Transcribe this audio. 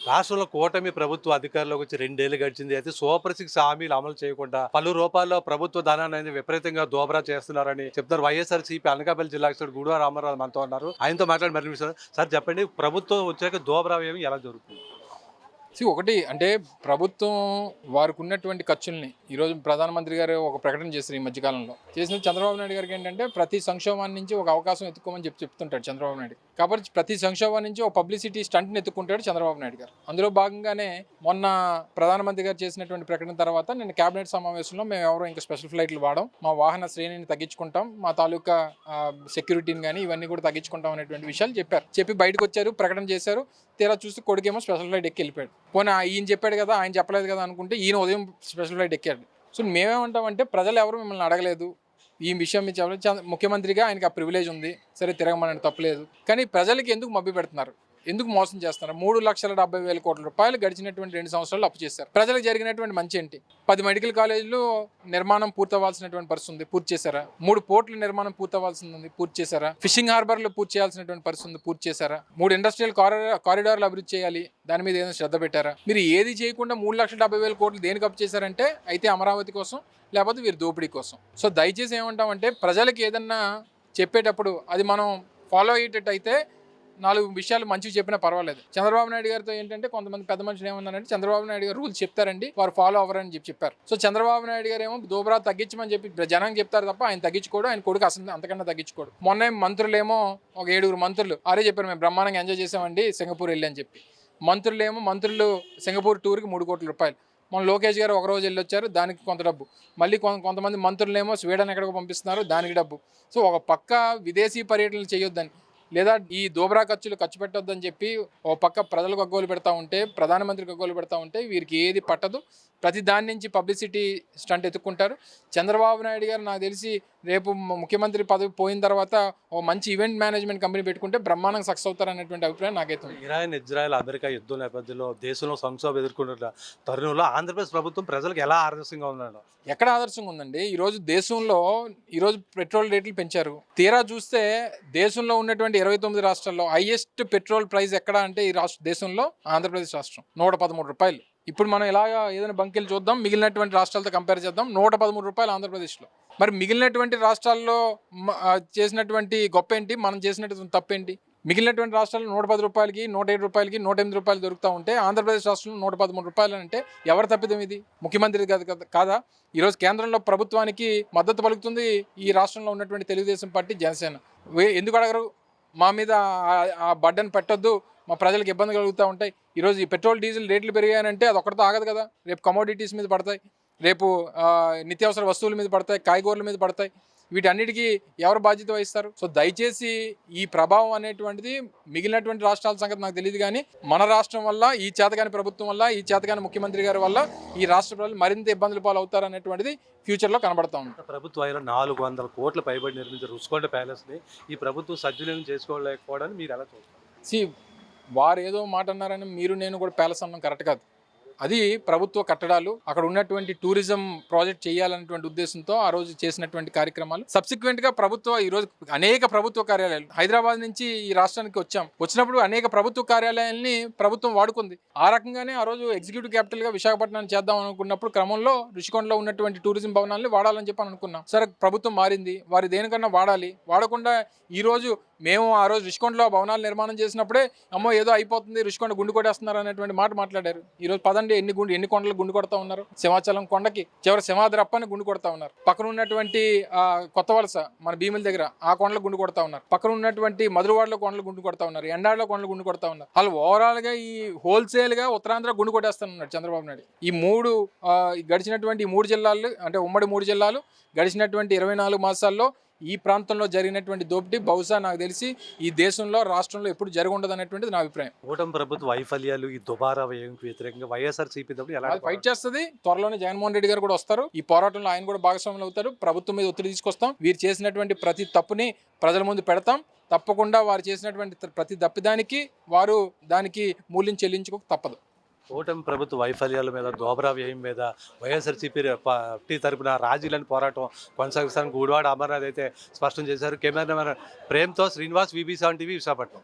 రాష్ట్రంలో కూటమి ప్రభుత్వ అధికారంలోకి వచ్చి 2 ఏళ్లు గడిచింది. అయితే సూపర్ 6 హామీలు అమలు చేయకుండా పలు రూపాల్లో ప్రభుత్వ ధనాన్ని విపరీతంగా దోబరా చేస్తున్నారని చెప్తారు. వైఎస్ఆర్‌సీపీ అనకాపల్లి జిల్లా అధ్యక్షుడు గూడూరు రామారావు మనతో ఉన్నారు. ఆయనతో మాట్లాడి మరిన్ని విషయాలు సార్ చెప్పండి. ప్రభుత్వం వచ్చాక దోబరా వ్యయం ఎలా జరుగుతుంది? ఒకటి అంటే ప్రభుత్వం వారికి ఉన్నటువంటి ఖర్చుల్ని ఈరోజు ప్రధానమంత్రి గారు ఒక ప్రకటన చేశారు ఈ మధ్యకాలంలో. చేసిన చంద్రబాబు నాయుడు గారికి ఏంటంటే ప్రతి సంక్షోభాన్ని నుంచి ఒక అవకాశం ఎత్తుకోమని చెప్తుంటాడు చంద్రబాబు నాయుడు. కాబట్టి ప్రతి సంక్షోభం నుంచి ఒక పబ్లిసిటీ స్టంట్ని ఎత్తుకుంటాడు చంద్రబాబు నాయుడు గారు. అందులో భాగంగానే మొన్న ప్రధానమంత్రి గారు చేసినటువంటి ప్రకటన తర్వాత నేను కేబినెట్ సమావేశంలో మేము ఎవరో ఇంకా స్పెషల్ ఫ్లైట్లు వాడడం, మా వాహన శ్రేణిని తగ్గించుకుంటాం, మా తాలూకా సెక్యూరిటీని కానీ ఇవన్నీ కూడా తగ్గించుకుంటాం అనేటువంటి విషయాలు చెప్పారు. చెప్పి బయటకు వచ్చారు, ప్రకటన చేశారు. తీరా చూస్తే కొడుకేమో స్పెషల్ ఫ్లైట్ ఎక్కి వెళ్ళిపోయాడు. పోనీ ఈయన చెప్పాడు కదా, ఆయన చెప్పలేదు కదా అనుకుంటే ఈయన ఉదయం స్పెషల్ ఫ్లైట్ ఎక్కాడు. సో మేమేమంటామంటే ప్రజలు ఎవరు మిమ్మల్ని అడగలేదు, ఈ విషయం మీద చెప్పలేదు. ముఖ్యమంత్రిగా ఆయనకి ఆ ప్రివిలేజ్ ఉంది, సరే తిరగమని తప్పలేదు. కానీ ప్రజలకి ఎందుకు మభ్య పెడుతున్నారు, ఎందుకు మోసం చేస్తున్నారు? 3,70,000 కోట్ల రూపాయలు గడిచినటువంటి 2 సంవత్సరాలు అప్పు చేశారు. ప్రజలకు జరిగినటువంటి మంచి ఏంటి? 10 మెడికల్ కాలేజీలు నిర్మాణం పూర్తవ్వాల్సినటువంటి పరిస్థితి ఉంది, పూర్తి చేశారా? 3 పోర్టుల నిర్మాణం పూర్తవ్వాల్సింది ఉంది, పూర్తి చేశారా? ఫిషింగ్ హార్బర్లు పూర్తి చేయాల్సినటువంటి పరిస్థితి ఉంది, పూర్తి చేశారా? 3 ఇండస్ట్రియల్ కారిడార్లు అభివృద్ధి చేయాలి, దాని మీద ఏదైనా శ్రద్ధ పెట్టారా? మీరు ఏది చేయకుండా 3,70,000 కోట్లు దేనికి అప్పు చేశారంటే అయితే అమరావతి కోసం, లేకపోతే వీరి దోపిడీ కోసం. సో దయచేసి ఏమంటామంటే ప్రజలకు ఏదన్నా చెప్పేటప్పుడు అది మనం ఫాలో అయ్యేటట్టు అయితే 4 విషయాలు మంచిగా చెప్పినా పర్వాలేదు. చంద్రబాబు నాయుడు గారితో ఏంటంటే కొంతమంది పెద్ద మనుషులు ఏమన్నారంటే చంద్రబాబు నాయుడు గారు రూల్స్ చెప్తారండి, వారు ఫాలో అవ్వరని చెప్పారు. సో చంద్రబాబు నాయుడు గారు ఏమో దోబరా తగ్గించమని చెప్పి జనానికి చెప్తారు తప్ప ఆయన తగ్గించుకోడు, ఆయన కొడుకు అసలు అంతకన్నా తగ్గించుకోడు. మొన్న మంత్రులేమో ఒక 7 మంత్రులు అరే చెప్పారు, మేము బ్రహ్మాండంగా ఎంజాయ్ చేసామండి సింగపూర్ వెళ్ళి అని చెప్పి. మంత్రులు సింగపూర్ టూర్కి 3 కోట్ల రూపాయలు. మన లోకేష్ గారు ఒకరోజు వెళ్ళి వచ్చారు, దానికి కొంత డబ్బు. మళ్ళీ కొంతమంది మంత్రులేమో స్వీడన్ ఎక్కడికో పంపిస్తున్నారు, దానికి డబ్బు. సో ఒక పక్క విదేశీ పర్యటనలు చేయొద్దని, లేదా ఈ దోబరా ఖర్చులు ఖర్చు పెట్టొద్దని చెప్పి ఓ పక్క ప్రజలకు గగ్గోలు పెడతా ఉంటే, ప్రధానమంత్రికి గగ్గోలు పెడతా ఉంటే వీరికి ఏది పట్టదు. ప్రతి దాని నుంచి పబ్లిసిటీ స్టంట్ ఎత్తుక్కుంటారు. చంద్రబాబు నాయుడు గారు నాకు తెలిసి రేపు ముఖ్యమంత్రి పదవి పోయిన తర్వాత ఓ మంచి ఈవెంట్ మేనేజ్మెంట్ కంపెనీ పెట్టుకుంటే బ్రహ్మాండంగా సక్సెస్ అవుతారు అనేటువంటి అభిప్రాయం నాకైతే. ఇజ్రాయెల్ అమెరికా యుద్ధం నేపథ్యంలో దేశంలో సంక్షోభం ఎదుర్కొంటున్న తరుణంలో ఆంధ్రప్రదేశ్ ప్రభుత్వం ప్రజలకు ఎలా ఆదర్శంగా ఉందండి? ఎక్కడ ఆదర్శంగా ఉందండి? ఈరోజు దేశంలో పెట్రోల్ రేట్లు పెంచారు. తీరా చూస్తే దేశంలో ఉన్నటువంటి 29 రాష్ట్రాల్లో హైయెస్ట్ పెట్రోల్ ప్రైస్ ఎక్కడ అంటే ఈ దేశంలో ఆంధ్రప్రదేశ్ రాష్ట్రం, 113 రూపాయలు. ఇప్పుడు మనం ఇలాగా ఏదైనా బంకిలు చూద్దాం, మిగిలినటువంటి రాష్ట్రాలతో కంపేర్ చేద్దాం. 113 రూపాయలు ఆంధ్రప్రదేశ్లో. మరి మిగిలినటువంటి రాష్ట్రాల్లో చేసినటువంటి గొప్ప ఏంటి, మనం చేసినటువంటి తప్పేంటి? మిగిలినటువంటి రాష్ట్రాల్లో 110 రూపాయలకి, 107 రూపాయలకి, 108 రూపాయలు దొరుకుతూ ఉంటే ఆంధ్రప్రదేశ్ రాష్ట్రంలో 113 రూపాయలు అంటే ఎవరు తప్పిదం ఇది? ముఖ్యమంత్రి కాదా? ఈరోజు కేంద్రంలో ప్రభుత్వానికి మద్దతు పలుకుతుంది ఈ రాష్ట్రంలో ఉన్నటువంటి తెలుగుదేశం పార్టీ, జనసేన. ఎందుకు అడగరు? మా మీద ఆ బడ్డను పెట్టొద్దు, మా ప్రజలకు ఇబ్బంది కలుగుతూ ఉంటాయి. ఈరోజు ఈ పెట్రోల్ డీజిల్ రేట్లు పెరిగాయంటే అది ఒక్కడితో ఆగదు కదా, రేపు కమోడిటీస్ మీద పడతాయి, రేపు నిత్యావసర వస్తువుల మీద పడతాయి, కాయగూరల మీద పడతాయి. వీటన్నిటికీ ఎవరు బాధ్యత వహిస్తారు? సో దయచేసి ఈ ప్రభావం అనేటువంటిది మిగిలినటువంటి రాష్ట్రాల సంగతి నాకు తెలియదు, కానీ మన రాష్ట్రం వల్ల, ఈ చేతగాని ప్రభుత్వం వల్ల, ఈ చేతగాని ముఖ్యమంత్రి గారి వల్ల ఈ రాష్ట్ర ప్రజలు మరింత ఇబ్బందుల పాలు అవుతారు అనేటువంటిది ఫ్యూచర్లో కనబడతా ఉంది. ప్రభుత్వం 400 కోట్ల పైబడి నిర్మించిన రుషికొండ ప్యాలెస్ని ఈ ప్రభుత్వం సద్వినియోగం చేసుకోలేకపోవడానికి మీరు ఎలా చూస్తారు? వారు ఏదో మాట అన్నారని మీరు నేను కూడా ప్యాలెస్ అన్నాం కరెక్ట్ కాదు. అది ప్రభుత్వ కట్టడాలు, అక్కడ ఉన్నటువంటి టూరిజం ప్రాజెక్ట్ చేయాలనేటువంటి ఉద్దేశంతో ఆ రోజు చేసినటువంటి కార్యక్రమాలు. సబ్సిక్వెంట్గా ఈరోజు అనేక ప్రభుత్వ కార్యాలయాలు హైదరాబాద్ నుంచి ఈ రాష్ట్రానికి వచ్చినప్పుడు అనేక ప్రభుత్వ కార్యాలయాల్ని ప్రభుత్వం వాడుకుంది. ఆ రకంగానే ఆ రోజు ఎగ్జిక్యూటివ్ క్యాపిటల్గా విశాఖపట్నాన్ని చేద్దాం అనుకున్నప్పుడు క్రమంలో రుషికొండలో ఉన్నటువంటి టూరిజం భవనాల్ని వాడాలని చెప్పి అనుకున్నాం. సరే ప్రభుత్వం మారింది, వారి దేనికన్నా వాడాలి. వాడకుండా ఈరోజు మేము ఆ రోజు రుషికొండలో భవనాలు నిర్మాణం చేసినప్పుడే అమ్మో ఏదో అయిపోతుంది, రుషికొండ గుండు కొట్టేస్తున్నారు అనేటువంటి మాట మాట్లాడారు. ఈరోజు పదండి ఎన్ని కొండలు గుండు కొడతా ఉన్నారు. సింహాచలం కొండకి చివరి సింహాద్రప్పని గుండు కొడతా ఉన్నారు. పక్కన ఉన్నటువంటి కొత్త వలస మన భీముల దగ్గర ఆ కొండలు గుండు కొడతా ఉన్నారు. పక్కన ఉన్నటువంటి మధురవాడలో కొండలు గుండు కొడతా ఉన్నారు. ఎండాడలో కొండలు గుండు కొడతా ఉన్నారు. వాళ్ళు ఓవరాల్ గా ఈ హోల్సేల్ గా ఉత్తరాంధ్ర గుండు కొట్టేస్తానన్నాడు చంద్రబాబు నాయుడు. గడిచినటువంటి 3 జిల్లాలు అంటే ఉమ్మడి 3 జిల్లాలు గడిచినటువంటి 24 మాసాల్లో ఈ ప్రాంతంలో జరిగినటువంటి దోపిడీ బహుశా నాకు తెలిసి ఈ దేశంలో రాష్ట్రంలో ఎప్పుడు జరిగి ఉండదు అనేటువంటిది నా అభిప్రాయం. కూటమి ప్రభుత్వ వైఫల్యాలు, ఈ దుబారా వ్యయంకి వ్యతిరేకంగా వైఎస్ఆర్‌సీపీ ఎలా ఫైట్ చేస్తుంది? త్వరలోనే జగన్మోహన్ రెడ్డి గారు కూడా వస్తారు. ఈ పోరాటంలో ఆయన కూడా భాగస్వాములు అవుతారు. ప్రభుత్వం మీద ఒత్తిడి తీసుకొస్తాం. వీరు చేసినటువంటి ప్రతి తప్పుని ప్రజల ముందు పెడతాం. తప్పకుండా వారు చేసినటువంటి ప్రతి తప్పిదానికి వారు దానికి మూల్యం చెల్లించుకోక తప్పదు. కూటమి ప్రభుత్వ వైఫల్యాల మీద, దోబరా వ్యయం మీద వైఎస్ఆర్‌సీపీ పార్టీ తరపున రాజీలని పోరాటం కొనసాగిస్తానికి గుడివాడ అమర్నాథ్ అయితే స్పష్టం చేశారు. కెమెరామెన్ ప్రేమ్తో శ్రీనివాస్, VB7 టీవీ, విశాఖపట్నం.